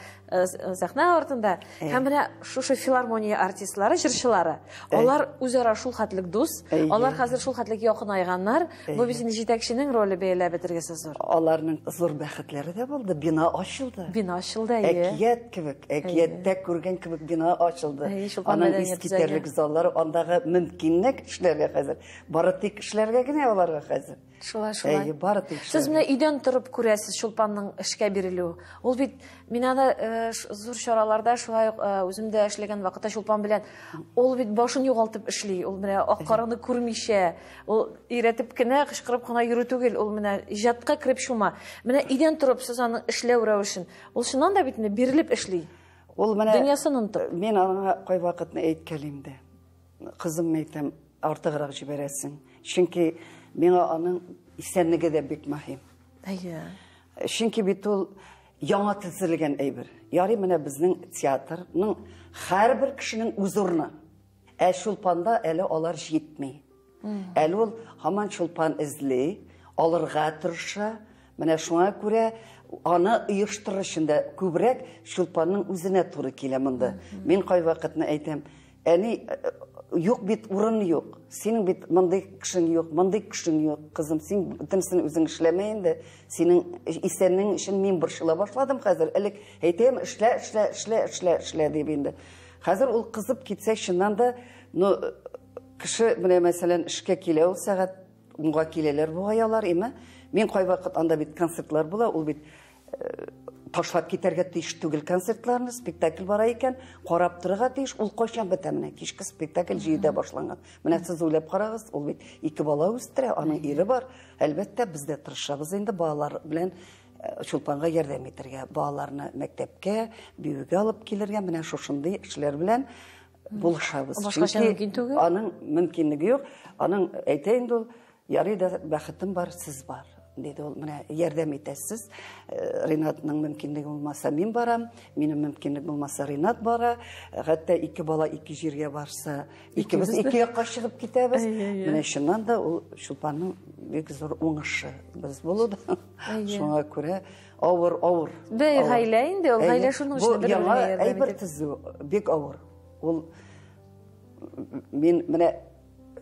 сәхнә артында. Һәм менә шушы филармония артистлары, җырчылары, алар үзара шул хәтлек дус, алар хәзер шул хәтлек якынайганнар. Бу бит җитәкченең роле бәяләп бетергәсе зур. Аларның зур бәхетләре дә булды. Бина ачылды. Бина ачылды, әкият кебек, әкияттә күргән кебек бина ачылды. Аның искитәрлек заллары, андагы мөмкинлек эшләргә хәзер. Бары тик эшләргә генә аларга хәзер. Шулай. Бары тик Сез менә өйдән торып күрәсез Чулпанның эшкә бирелүе. Ул бит мин аны зур чараларда шулай үземдә эшләгән вакытта Чулпан белән ул бит башын югалтып эшли. Ул менә ак караны күрмичә, ул иретеп кенә кычкырып кына йөрү түгел, ул менә иҗатка кирип шума. Менә өйдән торып сез аның эшләү рәвешен, ул шуннан да бит бирелеп эшли. Ул менә дөньясын онытып. Мин аңа кай вакытны әйткәлимдә. Кызым әйтәм, артыграк җибәрәсең. Чөнки миңа аның исәнлеге дә бик мөһим. Чөнки бит ул яңа төзелгән әйбер. Ярый менә безнең театрның һәрбер кешенең үз урыны. Чулпанда әле алар җитми. Әле ул һаман Чулпан эзли, алырга тырыша. Менә шуңа күрә аны оештырыр өчен дә күбрәк Чулпанның үзенә туры килә монда. Мин кай вакытны әйтәм, әни юк бит урын юк. Синең бит мондый кешең юк, мондый кешең юк. Кызым, син бөтенсен үзең эшләмә инде. Синең исәннең өчен мин борчыла башладым хәзер. Элек әйтәм, эшлә дип инде. Хәзер ул кызып китсә, чыннан да, кеше менә мәсәлән эшкә килә, ул сәгать 10-га киләләр бугаялар, име? Мин кай вакыт анда бит концертлар була, ул бит ташлап китәргә тиеш түгел концертларны, спектакль бара икән, карап торырга тиеш, ул кайчан бетә менә, кичке спектакль 7-дә башланган. Менә сез уйлап карагыз, ул бит 2 бала үстерә, аның ире бар. Әлбәттә, без дә тырышабыз инде балалар белән Чулпанга ярдәм итәргә, балаларны мәктәпкә, биюгә алып килергә, менә шушындый эшләр белән булышабыз. Чөнки аның мөмкинлеге юк. Аның әйтә инде ул, ярый да бәхетем бар, сез бар. Диде ул, менә ярдәм итәсез. Ринатның мөмкинлеге булмаса, мин барам. Минем мөмкинлек булмаса, Ринат бара. Хәтта 2 бала 2 җиргә барса, икебез 2 якка чыгып китәбез. Менә шуннан да ул Чулпанның бик зур уңышы без булды. Шуңа күрә авыр. Бәй гаилә инде, ул гаилә шуның өчен бер ярдәм итә. Әйбер төзү бик авыр. Ул мин менә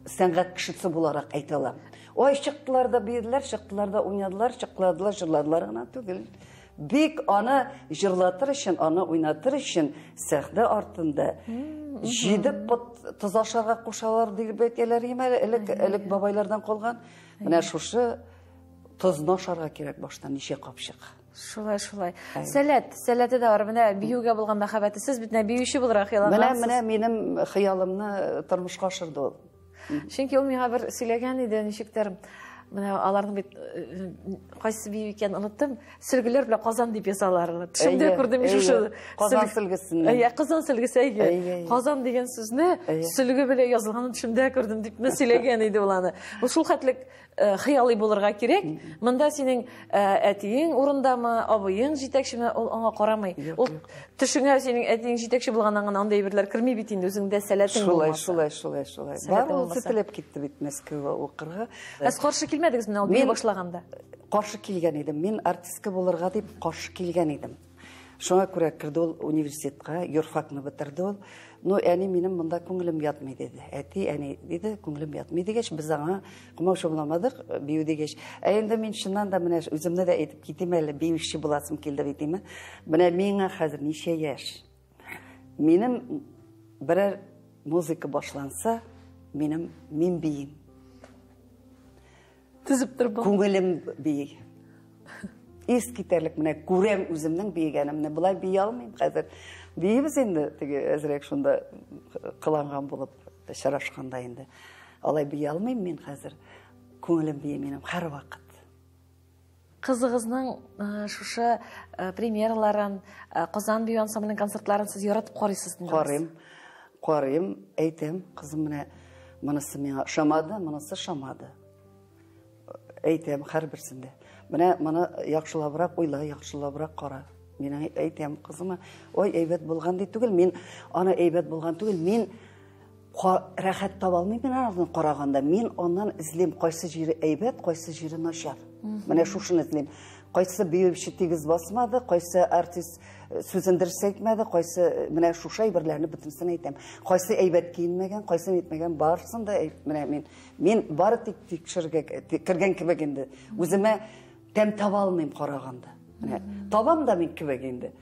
сәнгать кешесе буларак әйтә алам. Ой, чыктылар да бирләр, чыктылар да уйнадылар, чыкладылар, җырладылар гына түгел. Бик аны җырлатыр өчен, аны уйнатыр өчен сәхнә артында 7 пот тоз ашарга кушалар дип әйтәләр име, элек бабайлардан калган. Менә шушы тозны ашарга кирәк баштан ничә капчык. Шулай. Сәләте дә бар. Менә биюгә булган мәхәббәте, сез бит биюче буларак хыяллангансыз. Менә минем хыялымны тормышка ашырды ул. Чөнки ул миңа бер сөйләгән иде, ничектер, менә аларның бит кайсы бию икән оныттым, сөлгеләр белән Казан дип язалар. Шундый күрдем шушы. Казан сөлгесен. Казан сөлгесе. Казан дигән сүзне сөлге белән язылганын төшемдә күрдем дип сөйләгән иде ул аны. Ул шул хәтлек хыялый булырга кирәк. Монда синең әтиең урындамы, абыең җитәкчеме, ул аңа карамый. Ул төшеңә синең әтиең җитәкче булганнан гына андай әйберләр кирми бит инде, үзеңдә сәләтең булмаса. Шулай. Бар ул сетелеп китте бит Мәскәүгә укырга. Сез каршы килмәдегез менә ул бия башлаганда? Каршы килгән идем. Мин артистка булырга дип каршы килгән идем. Шуңа күрә кирде ул университетка, юрфакны бетерде ул. Әни минем монда күңелем ятмый диде. Әти, әни диде, күңелем ятмый дигәч, без аңа кумаучы буламадык, бию дигәч. Инде мин шуннан да менә үземне дә әйтеп китим әле, биюче буласым килде дитеме. Менә миңа хәзер ничә яшь. Минем берәр музыка башланса, мин биим. Тизеп торып. Күңелем бии. Ис китәрлек менә күрәм үземнең биегәнемне, булай бии алмыйм хәзер. Биебез инде, теге әзрәк шунда кыланган булып, шарашканда инде. Алай бии алмыйм мин хәзер. Күңелем бии минем һәр вакыт. Кызыгызның шушы премьераларын, Казан бию ансамбльнең концертларын сез яратып карыйсыз инде. Карыйм, әйтәм, кызым менә монысы миңа шамады, монысы шамады. Әйтәм һәрберсендә. Менә моны яхшылабрак уйла, яхшылабрак кара. Мин әйтәм кызыма, ой, әйбәт булган ди түгел, мин аны әйбәт булган түгел, мин рәхәт таба алмыйм мин аны караганда. Мин аннан излим кайсы җире әйбәт, кайсы җире начар. Менә шушыны излим. Кайсы биюче тигез басмады, кайсы артист сүзен дөрес әйтмәде, кайсы менә шушы әйберләрне бөтенсен әйтәм. Кайсы әйбәт киенмәгән, кайсы әйтмәгән, барсын да менә мин бары тик тикшергә кергән кебек инде. Үземә тәм таба алмыйм караганда. Табам да мин кебек инде.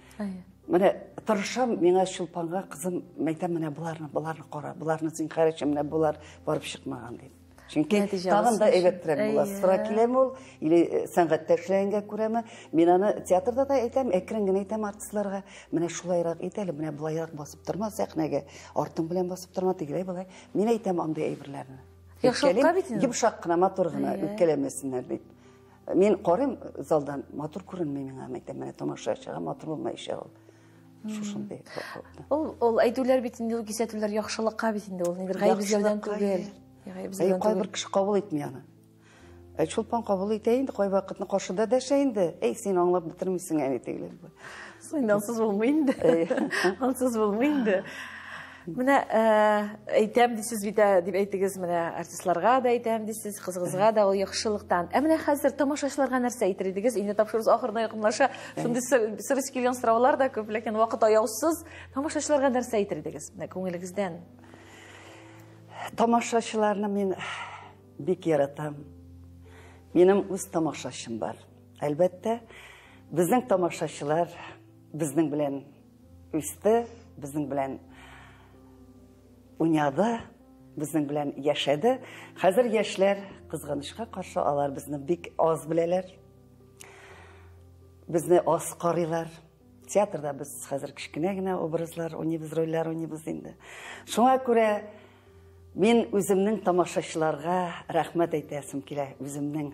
Менә тырышам, миңа Чулпанга кызым, мәйтәм, менә буларны кара, буларны син харача, менә булар барып чыкмаган дип. Чөнки тагын да әйбәтрәк була. Сыра киләме ул, или сәнгатьтә эшләгәнгә күрәме? Мин аны театрда да әйтәм, әкрен генә әйтәм артистларга, менә шулайрак әйт әле, менә булайрак басып торма сәхнәгә, артың белән басып торма тигеләй булай. Мин әйтәм андый әйберләрне. Яхшылыкка бит инде. Йомшак кына, матур гына үткәләмәсеннәр дип. Мин карыйм залдан, матур күренми миңа, әйтәм, менә тамашачыга матур булмайча ул. Шушындай. Ул әйтүләр бит инде, ул кисәтүләр яхшылыкка бит инде, ул нигә гаеп үзләрдән түгел. Кайбер кеше кабул итми аны. Чулпан кабул итә инде, кай вакытны каршыда дәшә инде. Син аңлап бетермисең әни тегеләр. Сыйнансыз булмый инде. Ансыз булмый инде. Менә әйтәм дисез бит дип әйтегез, менә артистларга да әйтәм дисез, кызыгызга да ул яхшылыктан. Менә хәзер тамашачыларга нәрсә әйтер идегез? Инде тапшырыз ахырына якынлаша, шундый сырыс килгән сораулар да күп, ләкин вакыт аяусыз. Тамашачыларга нәрсә әйтер идегез? Менә күңелегездән. Тамашачыларны мин бик яратам. Минем үз тамашачым бар. Әлбәттә, безнең тамашачылар безнең белән үсте, безнең белән уйнады, безнең белән яшәде. Хәзер яшьләр кызганычка каршы алар безне бик аз беләләр. Безне аз карыйлар. Театрда без хәзер кичкенә генә образлар уйныйбыз, рольләр уйныйбыз инде. Шуңа күрә мин үземнең тамашачыларга рәхмәт әйтәсем килә. Үземнең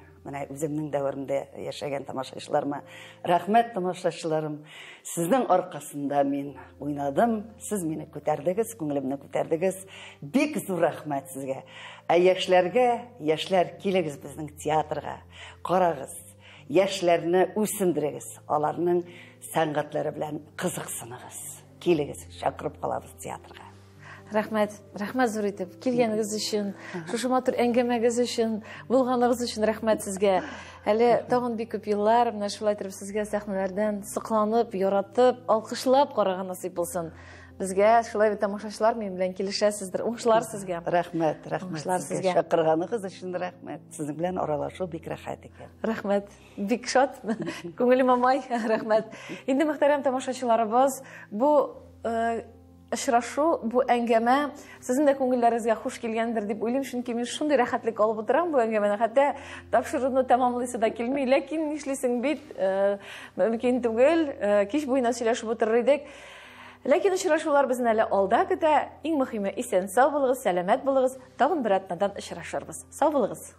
дәверемдә яшәгән тамашачыларыма рәхмәт, тамашачыларым. Сезнең аркасында мин уйнадым, сез мине күтәрдегез, күңелемне күтәрдегез. Бик зур рәхмәт сезгә. Яшьләр килегез безнең театрга. Карагыз, яшьләрне үсендерегез, аларның сәнгатьләре белән кызыксыныгыз. Килегез, чакырып калабыз театрга. Рәхмәт зур итеп килгәнегез өчен, шушы матур әңгәмәгез өчен, булганыгыз өчен рәхмәт сезгә. Әле тагын бик күп еллар менә шулай итеп сезгә сәхнәләрдән сокланып, яратып, алкышлап караган насыйп булсын. Безгә шулай бит тамашачылар минем белән килешәсездер. Уңышлар сезгә. Рәхмәт сезгә. Чакырганыгыз өчен рәхмәт. Сезнең белән аралашу бик рәхәт икән. Рәхмәт. Бик шат. Күңелем амай. Рәхмәт. Инде мөхтәрәм тамашачыларыбыз, бу очрашу, бу әңгәмә сезнең дә күңелләрегезгә хуш килгәндер дип уйлыйм, чөнки мин шундый рәхәтлек алып утырам бу әңгәмәне. Хәтта тапшыруны тәмамлыйсы да килми, ләкин нишлисең бит, мөмкин түгел, кич буена сөйләшеп утырыр идек. Ләкин очрашулар безне әле алда көтә. Иң мөһиме, исән-сау булыгыз, сәламәт булыгыз. Тагын бер атнадан очрашырбыз. Сау булыгыз.